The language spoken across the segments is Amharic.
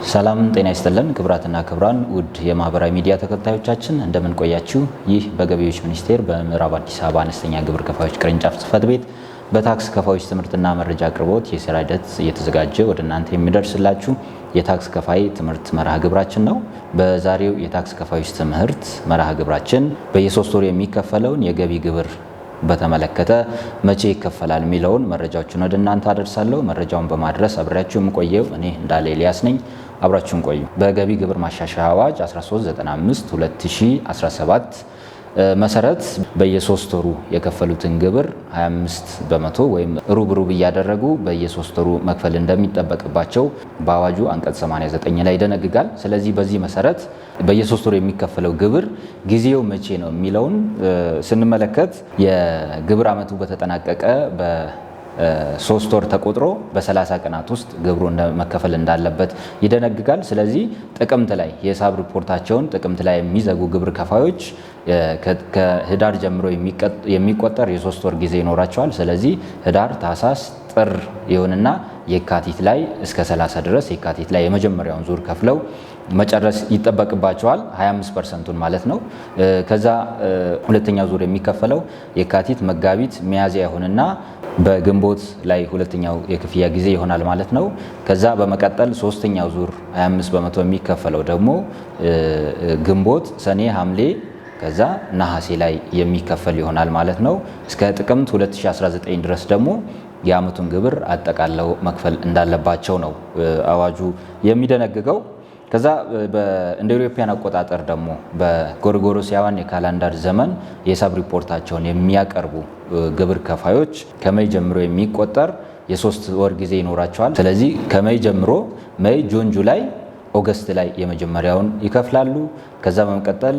ሰላም ጤና ይስጥልን ክብራትና ክብራን ውድ የማህበራዊ ሚዲያ ተከታዮቻችን እንደምን ቆያችሁ? ይህ በገቢዎች ሚኒስቴር በምዕራብ አዲስ አበባ አነስተኛ ግብር ከፋዮች ቅርንጫፍ ጽሕፈት ቤት በታክስ ከፋዮች ትምህርትና መረጃ አቅርቦት የስራ ሂደት እየተዘጋጀ ወደ እናንተ የሚደርስላችሁ የታክስ ከፋይ ትምህርት መርሃ ግብራችን ነው። በዛሬው የታክስ ከፋዮች ትምህርት መርሃ ግብራችን በየሶስት ወሩ የሚከፈለውን የገቢ ግብር በተመለከተ መቼ ይከፈላል የሚለውን መረጃዎችን ወደ እናንተ አደርሳለሁ። መረጃውን በማድረስ አብሬያችሁ የምቆየው እኔ እንዳለ ኤልያስ ነኝ። አብራችሁን ቆዩ። በገቢ ግብር ማሻሻያ አዋጅ 1395/2017 መሰረት በየሶስት ወሩ የከፈሉትን ግብር 25% ወይም ሩብ እያደረጉ በየሶስት ወሩ መክፈል እንደሚጠበቅባቸው በአዋጁ አንቀጽ 89 ላይ ይደነግጋል። ስለዚህ በዚህ መሰረት በየሶስት ወሩ የሚከፈለው ግብር ጊዜው መቼ ነው የሚለውን ስንመለከት የግብር ዓመቱ በተጠናቀቀ በ3 ወር ተቆጥሮ በ30 ቀናት ውስጥ ግብሩ መከፈል እንዳለበት ይደነግጋል። ስለዚህ ጥቅምት ላይ የሂሳብ ሪፖርታቸውን ጥቅምት ላይ የሚዘጉ ግብር ከፋዮች ከህዳር ጀምሮ የሚቆጠር የ3 ወር ጊዜ ይኖራቸዋል። ስለዚህ ህዳር፣ ታህሳስ፣ ጥር ይሁንና የካቲት ላይ እስከ 30 ድረስ የካቲት ላይ የመጀመሪያውን ዙር ከፍለው መጨረስ ይጠበቅባቸዋል። 25%ን ማለት ነው። ከዛ ሁለተኛው ዙር የሚከፈለው የካቲት፣ መጋቢት፣ ሚያዝያ ይሁንና በግንቦት ላይ ሁለተኛው የክፍያ ጊዜ ይሆናል ማለት ነው። ከዛ በመቀጠል ሶስተኛው ዙር 25% የሚከፈለው ደግሞ ግንቦት፣ ሰኔ፣ ሐምሌ ከዛ ነሐሴ ላይ የሚከፈል ይሆናል ማለት ነው። እስከ ጥቅምት 2019 ድረስ ደግሞ የዓመቱን ግብር አጠቃለው መክፈል እንዳለባቸው ነው አዋጁ የሚደነግገው። ከዛ እንደ ኢትዮጵያን አቆጣጠር ደግሞ በጎርጎሮሳውያን የካላንደር ዘመን የሂሳብ ሪፖርታቸውን የሚያቀርቡ ግብር ከፋዮች ከሜይ ጀምሮ የሚቆጠር የ3 ወር ጊዜ ይኖራቸዋል። ስለዚህ ከሜይ ጀምሮ ሜይ፣ ጁን፣ ጁላይ፣ ኦገስት ላይ የመጀመሪያውን ይከፍላሉ። ከዛ በመቀጠል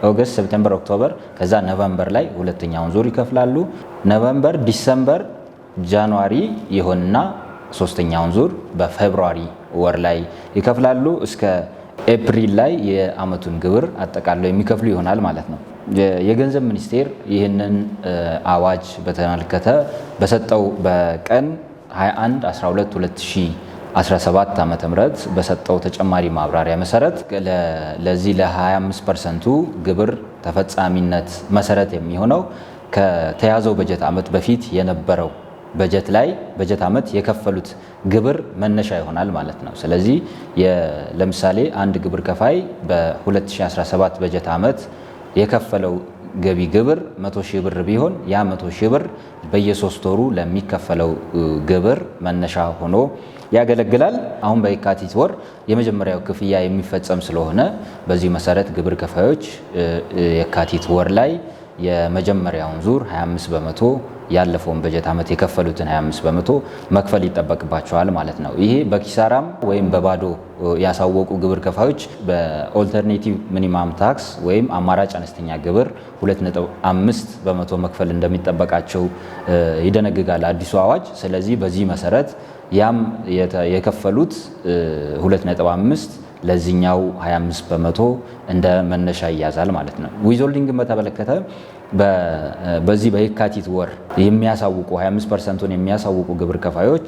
ኦገስት፣ ሴፕቴምበር፣ ኦክቶበር ከዛ ኖቨምበር ላይ ሁለተኛውን ዙር ይከፍላሉ። ኖቨምበር፣ ዲሰምበር፣ ጃንዋሪ ይሆንና ሶስተኛውን ዙር በፌብሩዋሪ ወር ላይ ይከፍላሉ። እስከ ኤፕሪል ላይ የዓመቱን ግብር አጠቃለው የሚከፍሉ ይሆናል ማለት ነው። የገንዘብ ሚኒስቴር ይህንን አዋጅ በተመለከተ በሰጠው በቀን 21/12/2017 ዓ.ም በሰጠው ተጨማሪ ማብራሪያ መሰረት ለዚህ ለ25%ቱ ግብር ተፈጻሚነት መሰረት የሚሆነው ከተያዘው በጀት ዓመት በፊት የነበረው በጀት ዓመት የከፈሉት ግብር መነሻ ይሆናል ማለት ነው። ስለዚህ ለምሳሌ አንድ ግብር ከፋይ በ2017 በጀት ዓመት የከፈለው ገቢ ግብር 100,000 ብር ቢሆን ያ 100,000 ብር በየሶስት ወሩ ለሚከፈለው ግብር መነሻ ሆኖ ያገለግላል። አሁን በየካቲት ወር የመጀመሪያው ክፍያ የሚፈጸም ስለሆነ በዚህ መሰረት ግብር ከፋዮች የካቲት ወር ላይ የመጀመሪያውን ዙር 25% ያለፈውን በጀት ዓመት የከፈሉትን 25% መክፈል ይጠበቅባቸዋል ማለት ነው። ይሄ በኪሳራም ወይም በባዶ ያሳወቁ ግብር ከፋዮች በኦልተርኔቲቭ ሚኒማም ታክስ ወይም አማራጭ አነስተኛ ግብር 2.5% መክፈል እንደሚጠበቃቸው ይደነግጋል አዲሱ አዋጅ። ስለዚህ በዚህ መሰረት ያም የከፈሉት 2.5 ለዚህኛው 25% እንደ መነሻ ይያዛል ማለት ነው። ዊዝሆልዲንግን በተመለከተ በዚህ በየካቲት ወር የሚያሳውቁ 25%ን የሚያሳውቁ ግብር ከፋዮች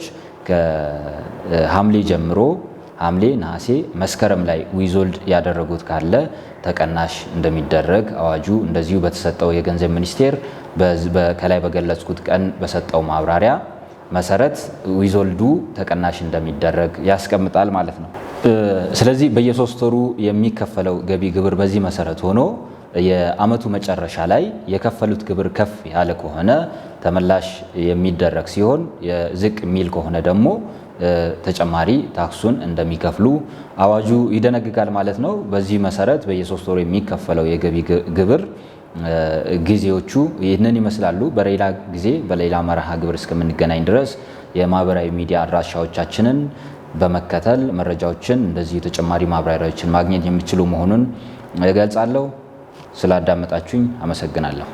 ከሐምሌ ጀምሮ ሐምሌ፣ ነሐሴ፣ መስከረም ላይ ዊዝሆልድ ያደረጉት ካለ ተቀናሽ እንደሚደረግ አዋጁ እንደዚሁ በተሰጠው የገንዘብ ሚኒስቴር ከላይ በገለጽኩት ቀን በሰጠው ማብራሪያ መሰረት ዊዝሆልዱ ተቀናሽ እንደሚደረግ ያስቀምጣል ማለት ነው። ስለዚህ በየሶስት ወሩ የሚከፈለው ገቢ ግብር በዚህ መሰረት ሆኖ የዓመቱ መጨረሻ ላይ የከፈሉት ግብር ከፍ ያለ ከሆነ ተመላሽ የሚደረግ ሲሆን ዝቅ የሚል ከሆነ ደግሞ ተጨማሪ ታክሱን እንደሚከፍሉ አዋጁ ይደነግጋል ማለት ነው። በዚህ መሰረት በየሶስት ወሩ የሚከፈለው የገቢ ግብር ጊዜዎቹ ይህንን ይመስላሉ። በሌላ ጊዜ በሌላ መርሃ ግብር እስከምንገናኝ ድረስ የማህበራዊ ሚዲያ አድራሻዎቻችንን በመከተል መረጃዎችን እንደዚህ ተጨማሪ ማብራሪያዎችን ማግኘት የሚችሉ መሆኑን እገልጻለሁ። ስላዳመጣችሁኝ አመሰግናለሁ።